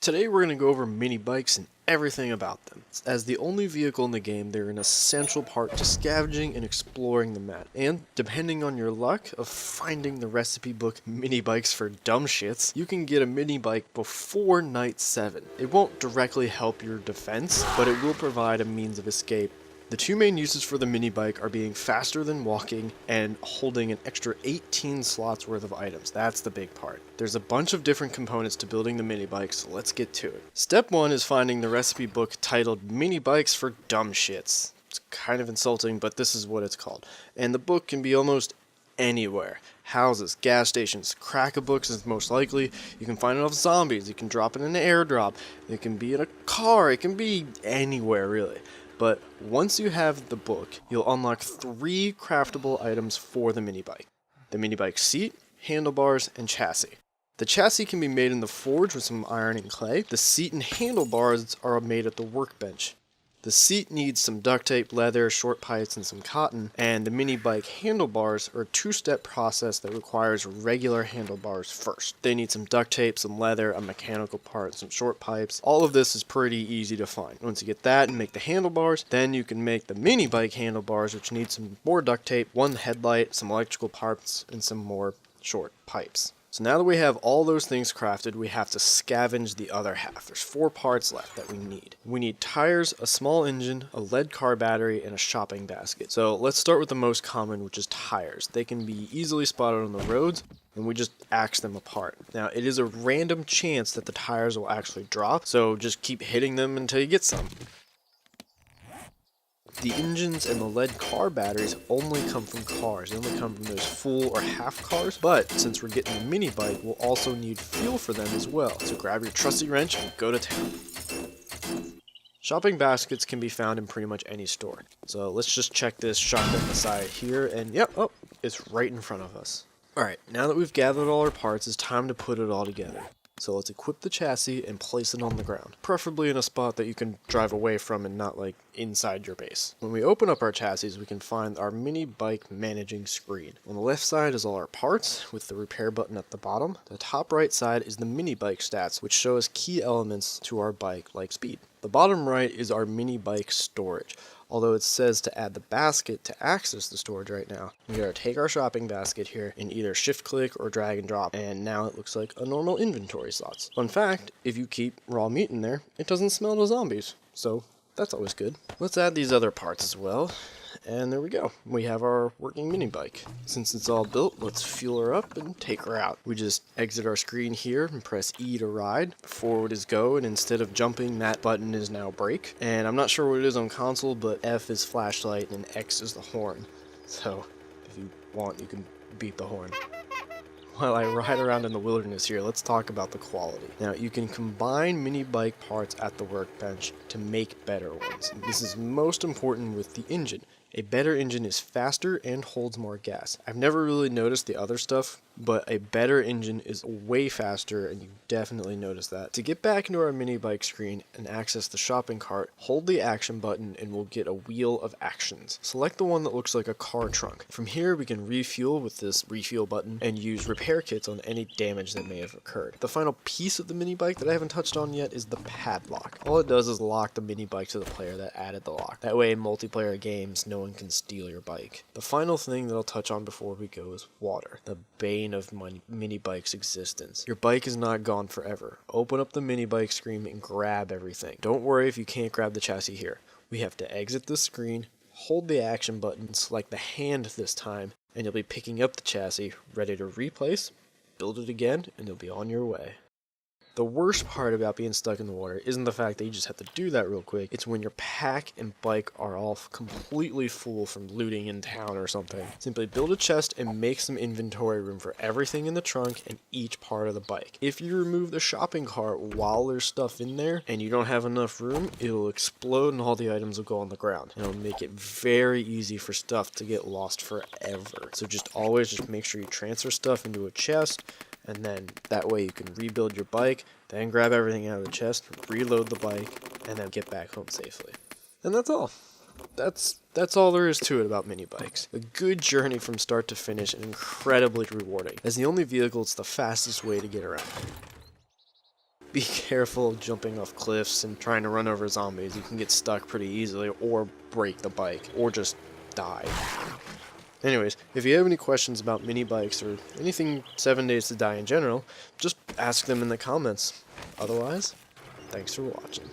Today we're going to go over mini bikes and everything about them. As the only vehicle in the game, they're an essential part to scavenging and exploring the map. And depending on your luck of finding the recipe book Minibikes for Dumbshits, you can get a mini bike before night 7. It won't directly help your defense, but it will provide a means of escape. The two main uses for the mini bike are being faster than walking and holding an extra 18 slots worth of items. That's the big part. There's a bunch of different components to building the mini bike, so let's get to it. Step 1 is finding the recipe book titled Minibikes for Dumbshits. It's kind of insulting, but this is what it's called. And the book can be almost anywhere. Houses, gas stations, crack-a-books is most likely. You can find it off zombies, you can drop it in an airdrop, it can be in a car, it can be anywhere really. But once you have the book, you'll unlock 3 craftable items for the mini bike. The mini bike seat, handlebars, and chassis. The chassis can be made in the forge with some iron and clay. The seat and handlebars are made at the workbench. The seat needs some duct tape, leather, short pipes, and some cotton, and the mini bike handlebars are a 2-step process that requires regular handlebars first. They need some duct tape, some leather, a mechanical part, some short pipes. All of this is pretty easy to find. Once you get that and make the handlebars, then you can make the mini bike handlebars, which need some more duct tape, one headlight, some electrical parts, and some more short pipes. So now that we have all those things crafted, we have to scavenge the other half. There's 4 parts left that we need. We need tires, a small engine, a lead car battery, and a shopping basket. So let's start with the most common, which is tires. They can be easily spotted on the roads, and we just axe them apart. Now, it is a random chance that the tires will actually drop, so just keep hitting them until you get some. The engines and the lead car batteries only come from cars. They only come from those full or half cars, but since we're getting a mini bike, we'll also need fuel for them as well. So grab your trusty wrench and go to town. Shopping baskets can be found in pretty much any store. So let's just check this shotgun beside here, and yep, oh, it's right in front of us. Alright, now that we've gathered all our parts, it's time to put it all together. So let's equip the chassis and place it on the ground, preferably in a spot that you can drive away from and not like inside your base. When we open up our chassis, we can find our mini bike managing screen. On the left side is all our parts with the repair button at the bottom. The top right side is the mini bike stats, which show us key elements to our bike like speed. The bottom right is our mini bike storage. Although it says to add the basket to access the storage right now, we gotta take our shopping basket here and either shift click or drag and drop, and now it looks like a normal inventory slots. Fun fact, if you keep raw meat in there, it doesn't smell to zombies, so that's always good. Let's add these other parts as well. And there we go. We have our working mini bike. Since it's all built, let's fuel her up and take her out. We just exit our screen here and press E to ride. Forward is go, and instead of jumping, that button is now brake. And I'm not sure what it is on console, but F is flashlight and X is the horn. So if you want, you can beat the horn. While I ride around in the wilderness here, let's talk about the quality. Now, you can combine mini bike parts at the workbench to make better ones. This is most important with the engine. A better engine is faster and holds more gas. I've never really noticed the other stuff, but a better engine is way faster, and you definitely notice that. To get back into our mini bike screen and access the shopping cart, hold the action button and we'll get a wheel of actions. Select the one that looks like a car trunk. From here we can refuel with this refuel button and use repair kits on any damage that may have occurred. The final piece of the mini bike that I haven't touched on yet is the padlock. All it does is lock the mini bike to the player that added the lock. That way in multiplayer games no one can steal your bike. The final thing that I'll touch on before we go is water, the bane of my mini bike's existence. Your bike is not gone forever. Open up the mini bike screen and grab everything. Don't worry if you can't grab the chassis here. We have to exit the screen, hold the action button, select the hand this time, and you'll be picking up the chassis, ready to replace, build it again, and you'll be on your way. The worst part about being stuck in the water isn't the fact that you just have to do that real quick. It's when your pack and bike are all completely full from looting in town or something. Simply build a chest and make some inventory room for everything in the trunk and each part of the bike. If you remove the shopping cart while there's stuff in there and you don't have enough room, it'll explode and all the items will go on the ground. And it'll make it very easy for stuff to get lost forever. So just always make sure you transfer stuff into a chest, and then that way you can rebuild your bike, then grab everything out of the chest, reload the bike, and then get back home safely. And that's all. That's all there is to it about mini bikes. A good journey from start to finish and incredibly rewarding. As the only vehicle, it's the fastest way to get around. be careful jumping off cliffs and trying to run over zombies. You can get stuck pretty easily or break the bike or just die. Anyways, if you have any questions about mini bikes or anything 7 Days to Die in general, just ask them in the comments. Otherwise, thanks for watching.